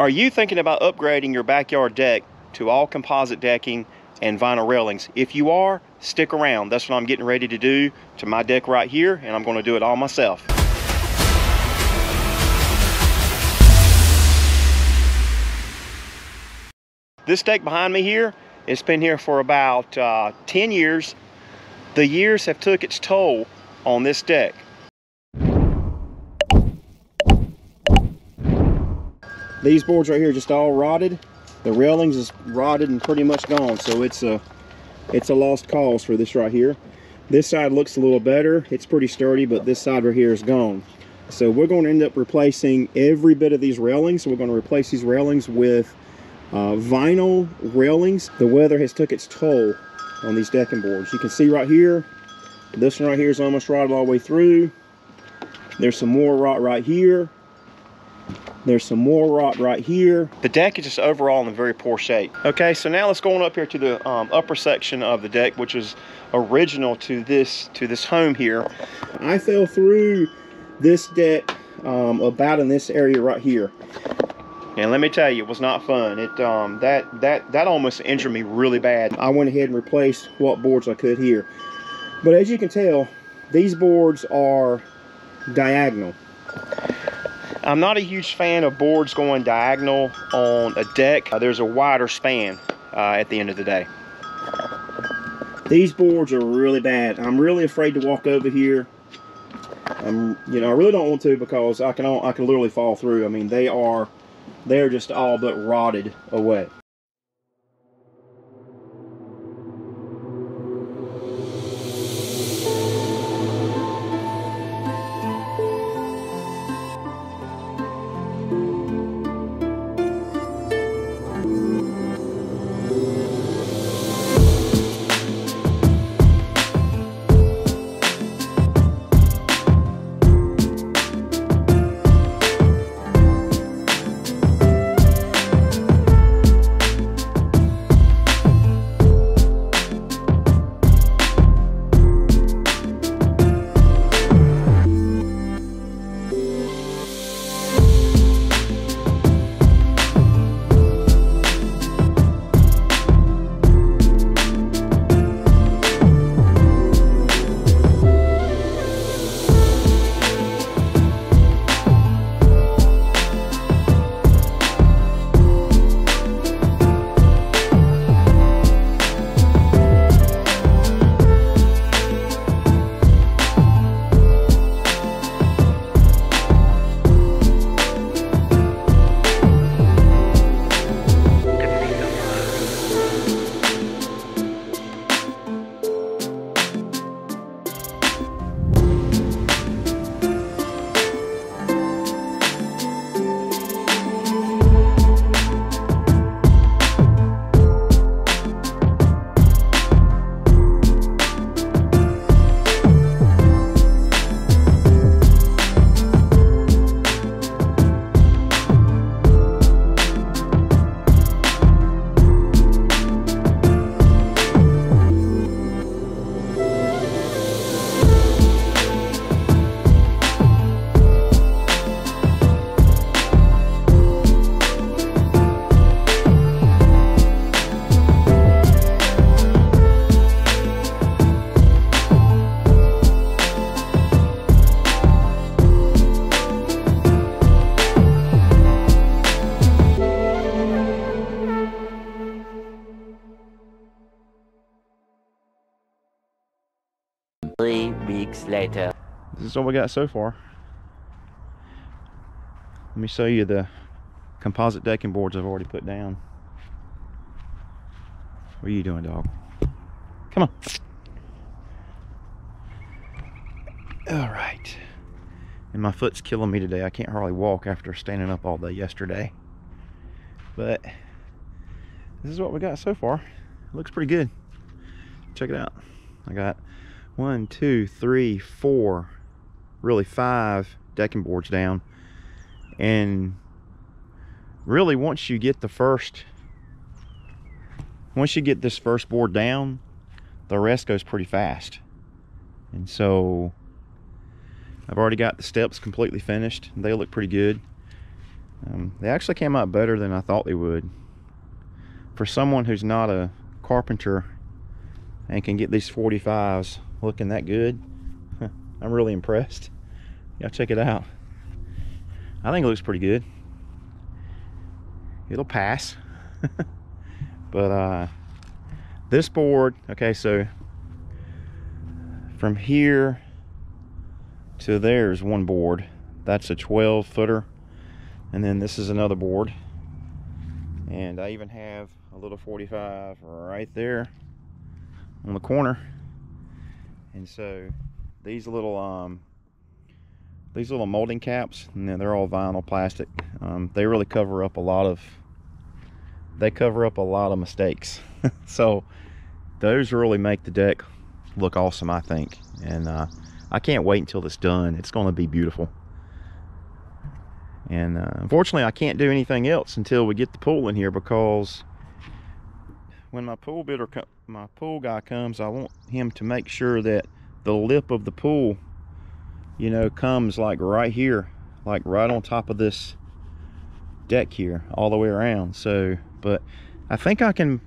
Are you thinking about upgrading your backyard deck to all composite decking and vinyl railings? If you are, stick around. That's what I'm getting ready to do to my deck right here, and I'm going to do it all myself. This deck behind me here, it's been here for about 10 years. The years have took its toll on this deck. These boards right here just all rotted. The railings is rotted and pretty much gone, so it's a lost cause for this right here. This side looks a little better. It's pretty sturdy, but this side right here is gone. So we're going to end up replacing every bit of these railings. We're going to replace these railings with vinyl railings. The weather has took its toll on these decking boards. You can see right here, this one right here is almost rotted all the way through. There's some more rot right here. There's some more rot right here. The deck is just overall in very poor shape. Okay, so now let's go on up here to the upper section of the deck, which is original to this home here. I fell through this deck about in this area right here. And let me tell you, it was not fun. It that almost injured me really bad. I went ahead and replaced what boards I could here. But as you can tell, these boards are diagonal. I'm not a huge fan of boards going diagonal on a deck. There's a wider span at the end of the day. These boards are really bad. I'm really afraid to walk over here. I really don't want to, because I can literally fall through. I mean, they're just all but rotted away. Later. This is what we got so far. Let me show you the composite decking boards I've already put down. What are you doing, dog? Come on. All right. And my foot's killing me today. I can't hardly walk after standing up all day yesterday. But this is what we got so far. It looks pretty good. Check it out. I got 1, 2, 3, 4, really 5 decking boards down. And really, once you get this first board down, the rest goes pretty fast. And so I've already got the steps completely finished. They look pretty good. They actually came out better than I thought they would. For someone who's not a carpenter and can get these 45s looking that good, I'm really impressed. Y'all check it out. I think it looks pretty good. It'll pass. But this board, okay, so from here to there's one board. That's a 12 footer. And then this is another board. And I even have a little 45 right there on the corner. And so these little molding caps, and they're all vinyl plastic. They really cover up a lot of mistakes. So those really make the deck look awesome, I think. And I can't wait until it's done. It's going to be beautiful. And unfortunately, I can't do anything else until we get the pool in here, because when my pool guy comes, I want him to make sure that the lip of the pool, you know, comes like right here, like right on top of this deck here, all the way around. So, but I think I can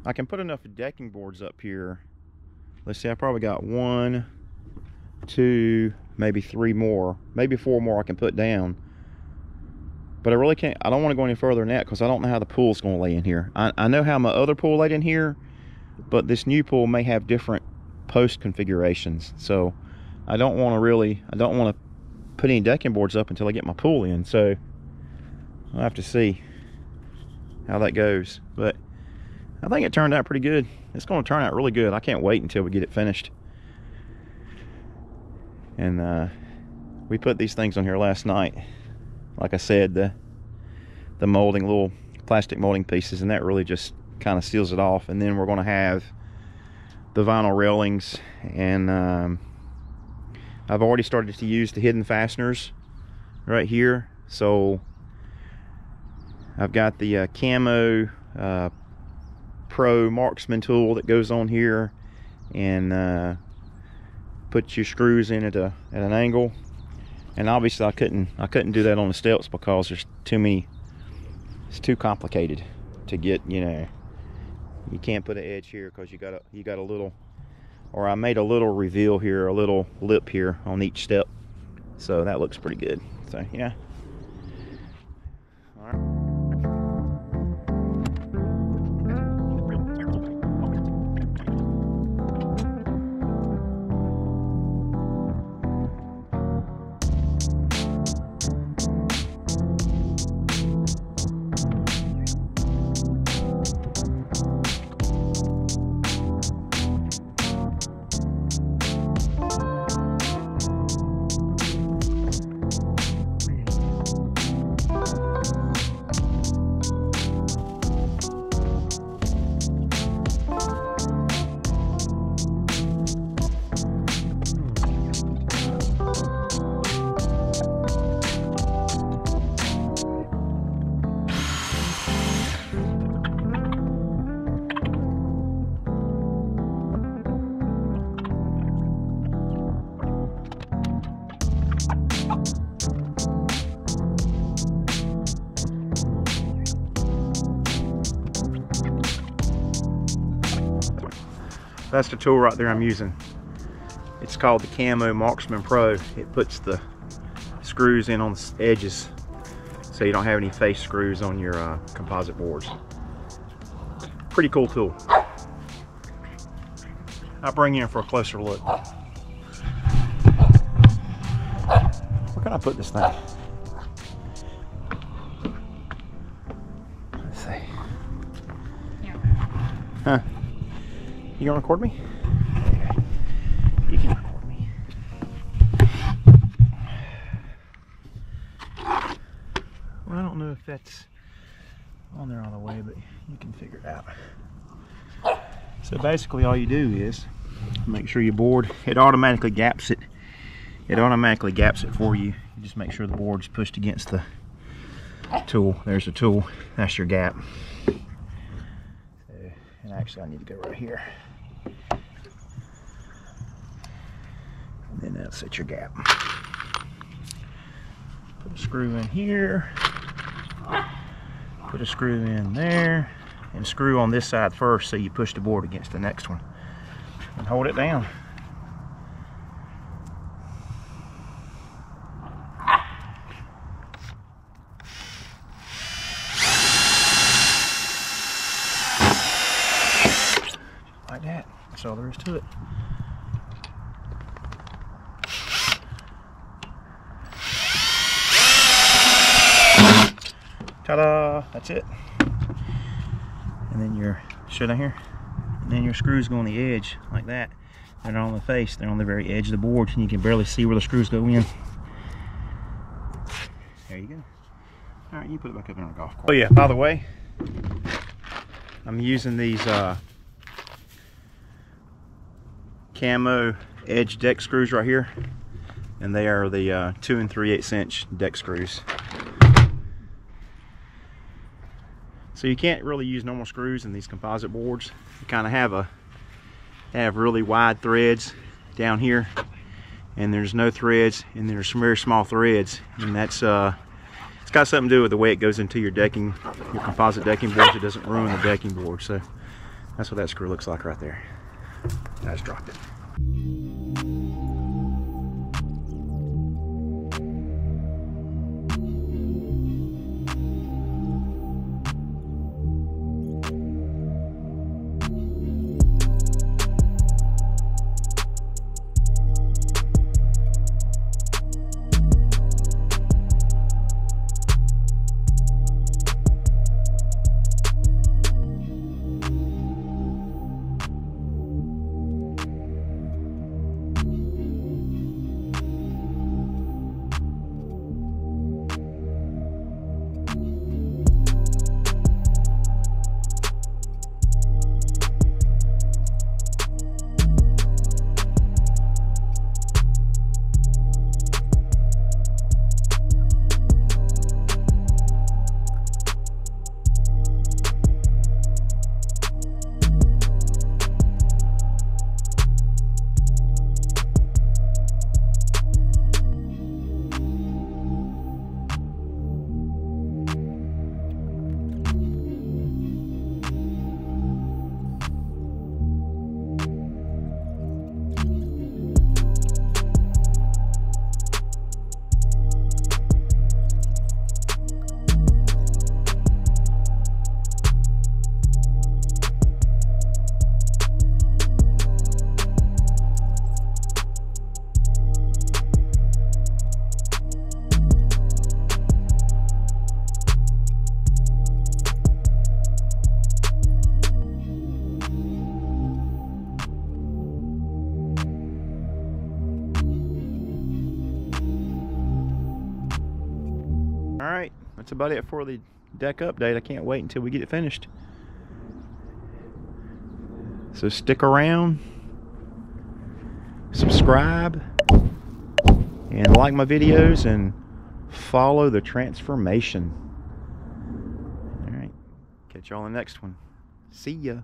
put enough decking boards up here. Let's see, I probably got 1, 2, maybe 3 more, maybe 4 more I can put down. But I really can't, I don't want to go any further than that, because I don't know how the pool's going to lay in here. I know how my other pool laid in here, but this new pool may have different post configurations. So I don't want to put any decking boards up until I get my pool in. So I'll have to see how that goes. But I think it turned out pretty good. It's going to turn out really good. I can't wait until we get it finished. And we put these things on here last night. Like I said, the molding, little plastic molding pieces, and that really just kind of seals it off. And then we're going to have the vinyl railings, and I've already started to use the hidden fasteners right here. So I've got the Camo Pro Marksman tool that goes on here, and puts your screws in at an angle. And obviously I couldn't do that on the steps, because there's too many. It's too complicated to get, you know. You can't put an edge here, because you got a little, or I made a little reveal here, a little lip here on each step. So that looks pretty good. So yeah. All right. That's the tool right there I'm using. It's called the Camo Marksman Pro. It puts the screws in on the edges, so you don't have any face screws on your composite boards. Pretty cool tool. I'll bring you in for a closer look. Where can I put this thing? Let's see. Yeah. Huh? You gonna record me? You can record me. Well, I don't know if that's on there all the way, but you can figure it out. So basically all you do is make sure your board, it automatically gaps it. It automatically gaps it for you. You just make sure the board's pushed against the tool. There's the tool. That's your gap. So, and actually I need to go right here. And then that'll set your gap. Put a screw in here. Put a screw in there. And screw on this side first so you push the board against the next one. And hold it down. Like that. That's all there is to it. Ta-da! That's it. And then your, show down here. And then your screws go on the edge like that. They're not on the face, they're on the very edge of the board, and you can barely see where the screws go in. There you go. All right, you put it back up in our golf cart. Oh yeah, by the way, I'm using these camo edge deck screws right here, and they are the 2 3/8 inch deck screws. So you can't really use normal screws in these composite boards. You kind of have really wide threads down here, and there's no threads, and there's some very small threads, and that's it's got something to do with the way it goes into your decking, your composite decking boards. It doesn't ruin the decking board. So that's what that screw looks like right there. I just dropped it. Alright, that's about it for the deck update. I can't wait until we get it finished. So stick around, subscribe, and like my videos, and follow the transformation. Alright, catch y'all in the next one. See ya.